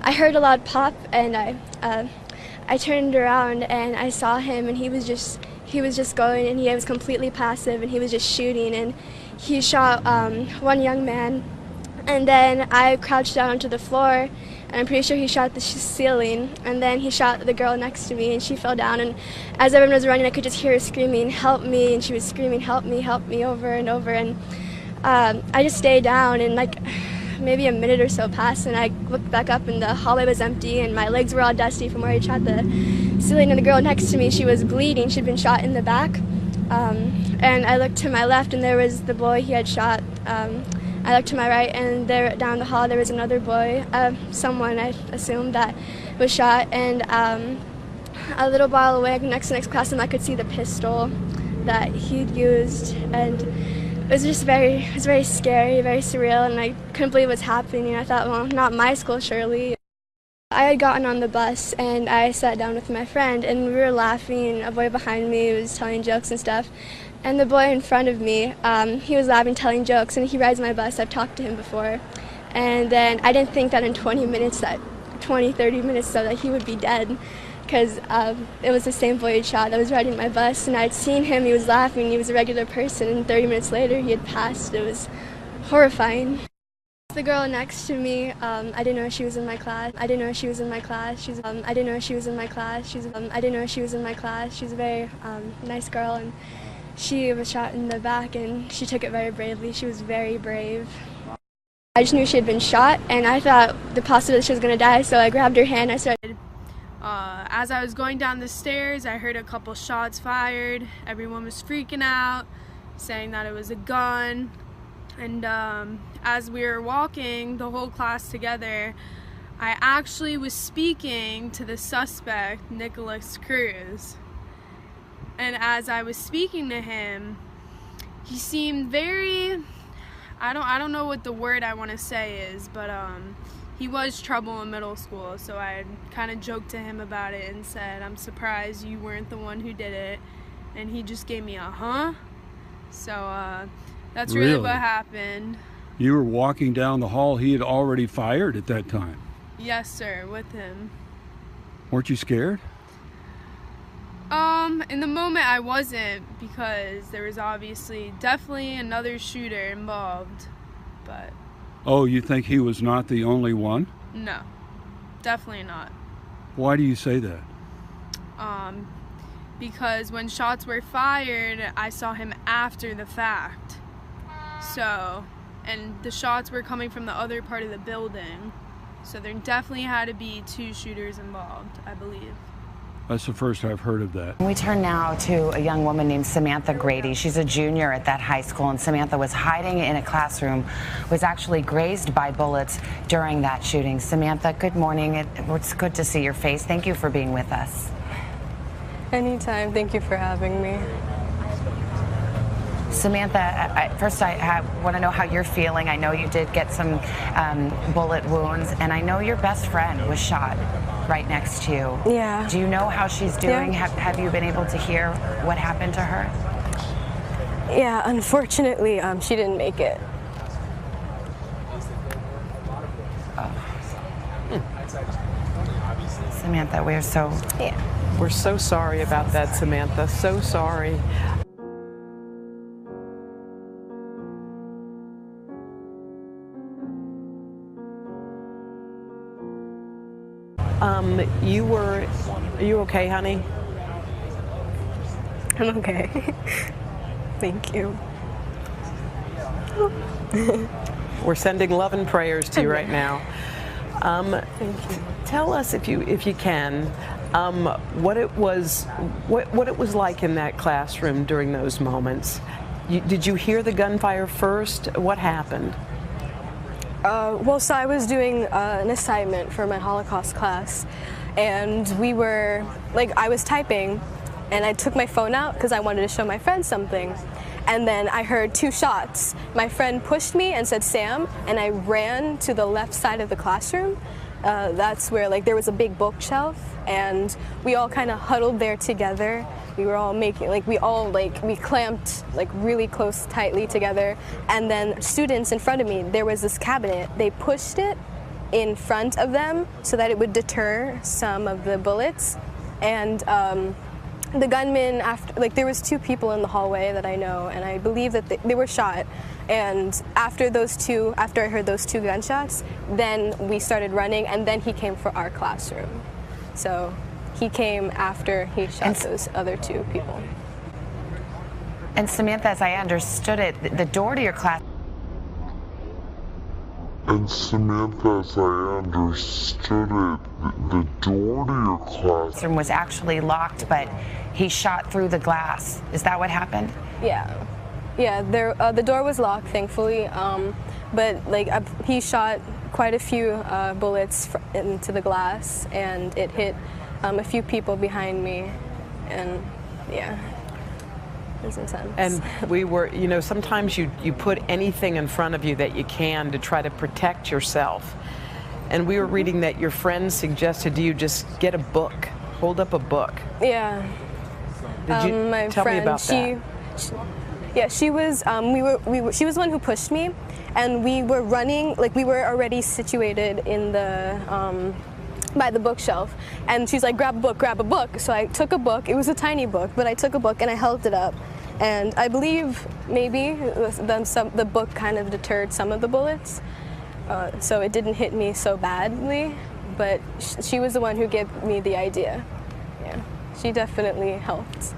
I heard a loud pop, and I turned around and I saw him, and he was just going, and he was completely passive, and he was just shooting, and he shot one young man, and then I crouched down onto the floor, and I'm pretty sure he shot the ceiling, and then he shot the girl next to me, and she fell down, and as everyone was running, I could just hear her screaming, "Help me," and she was screaming, help me," over and over, and I just stayed down, and like maybe a minute or so passed, and I looked back up, and the hallway was empty, and my legs were all dusty from where he shot the ceiling, and the girl next to me, she was bleeding. She'd been shot in the back, and I looked to my left, and there was the boy he had shot. I looked to my right, and there down the hall there was another boy, someone I assumed that was shot, and a little while away next to next classroom I could see the pistol that he'd used, and it was just very scary, very surreal, and I couldn't believe what's happening. I thought, well, not my school, surely. I had gotten on the bus, and I sat down with my friend, and we were laughing. A boy behind me was telling jokes and stuff, and the boy in front of me, he was laughing, telling jokes, and he rides my bus. I've talked to him before, and then I didn't think that in 30 minutes, so that he would be dead, because it was the same boy who shot that was riding my bus, and I'd seen him, he was laughing, he was a regular person, and 30 minutes later he had passed. It was horrifying. The girl next to me, I didn't know she was in my class. I didn't know she was in my class. I didn't know she was in my class. I didn't know she was in my class. She's a very nice girl, and she was shot in the back, and she took it very bravely. She was very brave. I just knew she had been shot, and I thought the possibility she was going to die, so I grabbed her hand. I started. As I was going down the stairs, I heard a couple shots fired. Everyone was freaking out, saying that it was a gun. And as we were walking, the whole class together, I actually was speaking to the suspect, Nicholas Cruz. And as I was speaking to him, he seemed very, I don't know what the word I want to say is, but he was trouble in middle school, so I kind of joked to him about it and said, "I'm surprised you weren't the one who did it." And he just gave me a huh. So that's really what happened. You were walking down the hall, he had already fired at that time? Yes, sir, with him. Weren't you scared? In the moment I wasn't, because there was definitely another shooter involved, but... Oh, you think he was not the only one? No, definitely not. Why do you say that? Because when shots were fired, I saw him after the fact. So, and the shots were coming from the other part of the building. So there definitely had to be two shooters involved, I believe. That's the first I've heard of that. We turn now to a young woman named Samantha Grady. She's a junior at that high school, and Samantha was hiding in a classroom, was actually grazed by bullets during that shooting. Samantha, good morning. It's good to see your face. Thank you for being with us. Anytime. Thank you for having me. Samantha, first I want to know how you're feeling. I know you did get some bullet wounds, and I know your best friend was shot right next to you. Yeah. Do you know how she's doing? Yeah. Have you been able to hear what happened to her? Yeah, unfortunately, she didn't make it. Oh. Samantha, we're so... Yeah. We're so sorry about that, Samantha. So sorry. Are you okay, honey? I'm okay. Thank you. We're sending love and prayers to you right now. Thank you. Tell us, if you can, what it was like in that classroom during those moments. Did you hear the gunfire first? What happened? Well, so I was doing an assignment for my Holocaust class, and I was typing, and I took my phone out because I wanted to show my friend something. And then I heard two shots. My friend pushed me and said, "Sam," and I ran to the left side of the classroom. That's where there was a big bookshelf, and we all kind of huddled there together. We were all making, we clamped really close, tightly together. And then students in front of me, there was this cabinet. They pushed it, in front of them so that it would deter some of the bullets. And the gunman, there was 2 people in the hallway that I know, and I believe that they were shot. And after I heard those 2 gunshots, then we started running, and then he came for our classroom. So he came after he shot those other 2 people. And Samantha, as I understood it, the door to your class. And Samantha, as I understood it, the door to your classroom Was actually locked, but he shot through the glass. Is that what happened? Yeah. Yeah, the door was locked, thankfully, but he shot quite a few bullets into the glass, and it hit a few people behind me, and yeah, it was intense. And we were, sometimes you put anything in front of you that you can to try to protect yourself. And we were reading that your friend suggested to you just get a book, hold up a book. Yeah. Did you my tell friend, me about that? Yeah, she was. She was the one who pushed me, and we were running. We were already situated in the by the bookshelf, and she's like, "Grab a book, grab a book." So I took a book. It was a tiny book, but I took a book and I held it up, and I believe maybe the book kind of deterred some of the bullets, so it didn't hit me so badly. But she was the one who gave me the idea. Yeah, she definitely helped.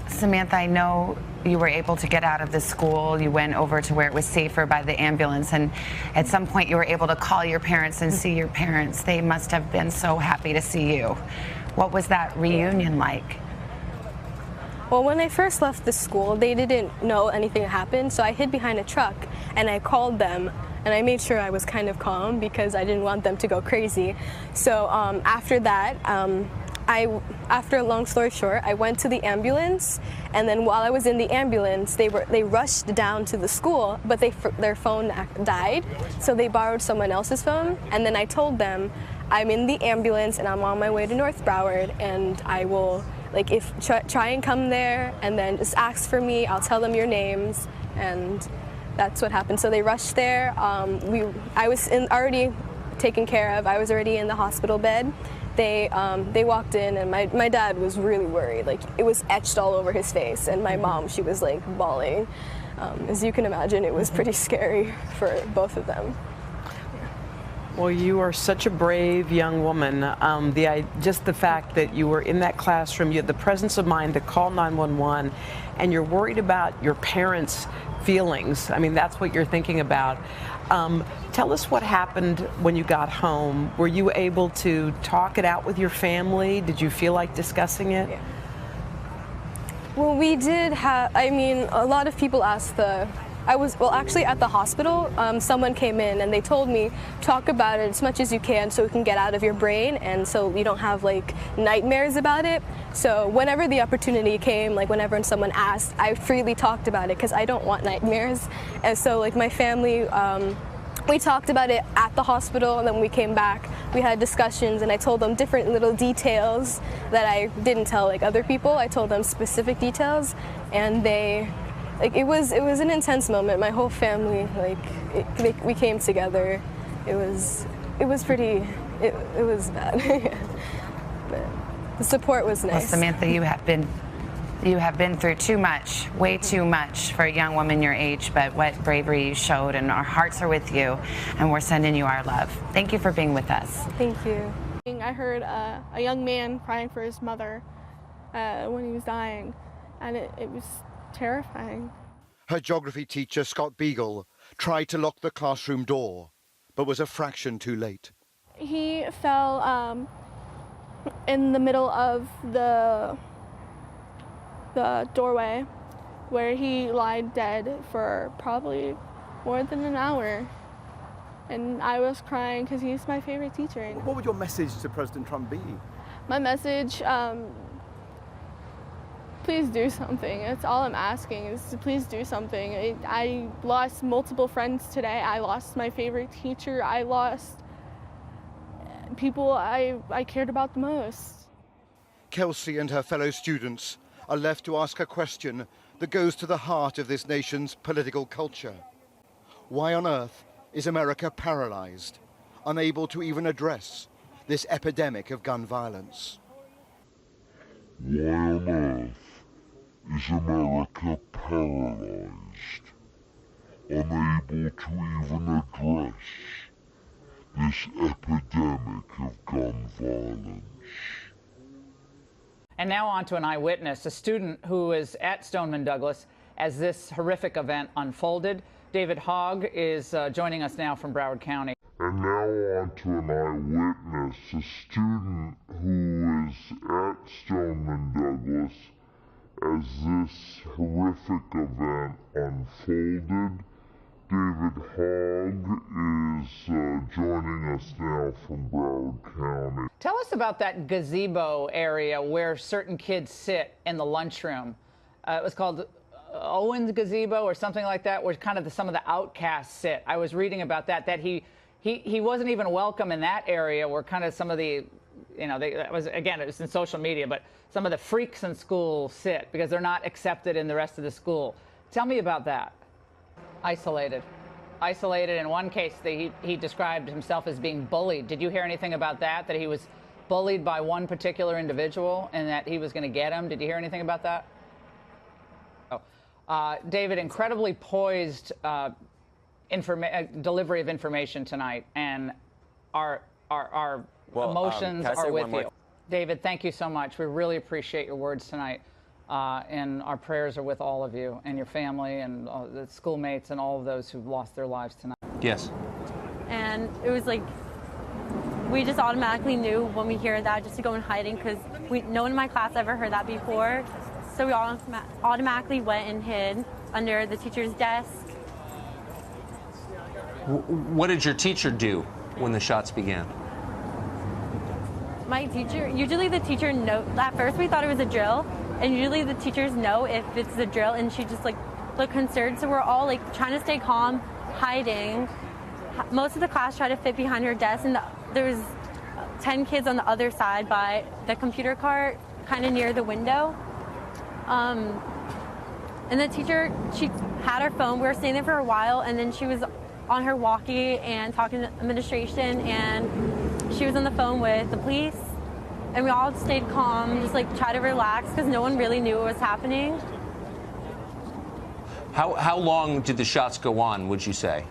Samantha, I know you were able to get out of the school. You went over to where it was safer by the ambulance, and at some point you were able to call your parents and see your parents. They must have been so happy to see you. What was that reunion like? Well, when I first left the school, they didn't know anything had happened, so I hid behind a truck and I called them, and I made sure I was kind of calm because I didn't want them to go crazy. So after that, after a long story short, I went to the ambulance, and then while I was in the ambulance, they rushed down to the school, but their phone died, so they borrowed someone else's phone, and then I told them, I'm in the ambulance and I'm on my way to North Broward, and I will, try and come there, and then just ask for me, I'll tell them your names, and that's what happened. So they rushed there. I was already taken care of. I was already in the hospital bed. They walked in, and my dad was really worried. It was etched all over his face, and my mom, she was bawling. As you can imagine, it was pretty scary for both of them. Well, you are such a brave young woman. Just the fact that you were in that classroom, you had the presence of mind to call 911, and you're worried about your parents' feelings. I mean, that's what you're thinking about. Tell us what happened when you got home. Were you able to talk it out with your family? Did you feel like discussing it? Yeah. Well, we did have, a lot of people asked actually at the hospital, someone came in and they told me, talk about it as much as you can so it can get out of your brain and so you don't have nightmares about it. So whenever the opportunity came, whenever someone asked, I freely talked about it because I don't want nightmares. And so my family, we talked about it at the hospital, and then when we came back, we had discussions, and I told them different little details that I didn't tell other people. I told them specific details, and it was an intense moment. My whole family, we came together. It was pretty, it was bad. But the support was nice. Well, Samantha, you have been through too much, way too much for a young woman your age, but what bravery you showed, and our hearts are with you, and we're sending you our love. Thank you for being with us. Thank you. I heard a young man crying for his mother when he was dying, and it was terrifying. Her geography teacher, Scott Beagle, tried to lock the classroom door, but was a fraction too late. He fell in the middle of the doorway, where he lied dead for probably more than an hour. And I was crying because he's my favorite teacher. What would your message to President Trump be? My message, please do something. That's all I'm asking, is to please do something. I lost multiple friends today. I lost my favorite teacher. I lost people I cared about the most. Kelsey and her fellow students are left to ask a question that goes to the heart of this nation's political culture. Why on earth is America paralyzed, unable to even address this epidemic of gun violence? Why on earth is America paralyzed, unable to even address this epidemic of gun violence? And now on to an eyewitness, a student who was at Stoneman Douglas as this horrific event unfolded. David Hogg is joining us now from Broward County. And now on to an eyewitness, a student who is at Stoneman Douglas as this horrific event unfolded. David Hogg is joining us now from Broward County. Tell us about that gazebo area where certain kids sit in the lunchroom. It was called Owen's Gazebo or something like that, where kind of some of the outcasts sit. I was reading about that he wasn't even welcome in that area where kind of some of the, it was in social media, but some of the freaks in school sit because they're not accepted in the rest of the school. Tell me about that. Isolated. In one case, he described himself as being bullied. Did you hear anything about that he was bullied by one particular individual and that he was going to get him? Did you hear anything about that? Oh. David, incredibly poised delivery of information tonight, and our emotions are with you. David, thank you so much. We really appreciate your words tonight. And our prayers are with all of you and your family and the schoolmates and all of those who've lost their lives tonight. Yes. And it was like, we just automatically knew when we hear that just to go in hiding because no one in my class ever heard that before. So we all automatically went and hid under the teacher's desk. What did your teacher do when the shots began? My teacher, usually the teacher at first we thought it was a drill. And usually the teachers know if it's a drill, and she just looked concerned. So we're all trying to stay calm, hiding. Most of the class tried to fit behind her desk, and there was 10 kids on the other side by the computer cart, kind of near the window. And the teacher, she had her phone. We were staying there for a while, and then she was on her walkie and talking to administration, and she was on the phone with the police. And we all stayed calm, just try to relax because no one really knew what was happening. How long did the shots go on, would you say?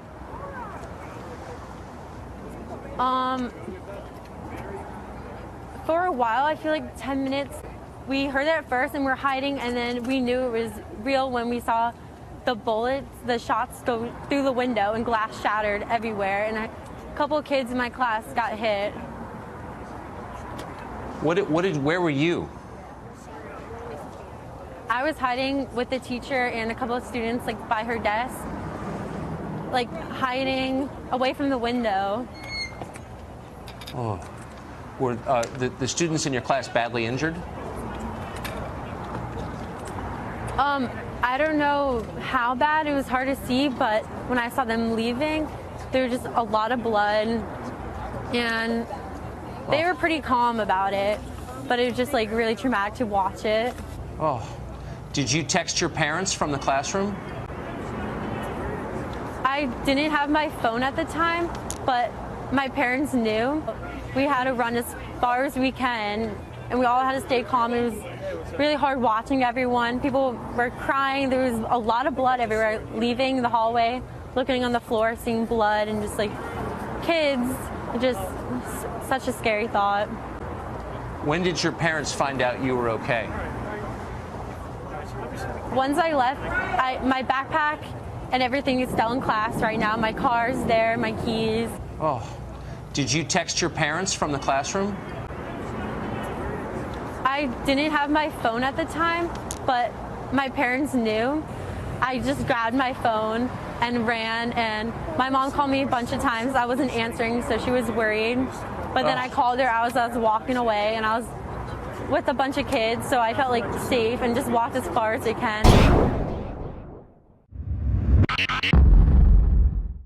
For a while, I feel like 10 minutes. We heard it at first and we're hiding, and then we knew it was real when we saw the bullets, the shots go through the window and glass shattered everywhere. And a couple of kids in my class got hit. Where were you? I was hiding with the teacher and a couple of students, by her desk, hiding away from the window. Oh, were the students in your class badly injured? I don't know how bad. It was hard to see, but when I saw them leaving, there was just a lot of blood, and they were pretty calm about it, but it was just really traumatic to watch it. Oh, did you text your parents from the classroom? I didn't have my phone at the time, but my parents knew. We had to run as far as we can, and we all had to stay calm. It was really hard watching everyone. People were crying. There was a lot of blood everywhere. Leaving the hallway, looking on the floor, seeing blood, and just kids, just such a scary thought. When did your parents find out you were okay? Once I left, my backpack and everything is still in class right now. My car's there, my keys. Oh, did you text your parents from the classroom? I didn't have my phone at the time, but my parents knew. I just grabbed my phone and ran, and my mom called me a bunch of times. I wasn't answering, so she was worried. But then I called her. I was walking away, and I was with a bunch of kids, so I felt safe and just walked as far as I can.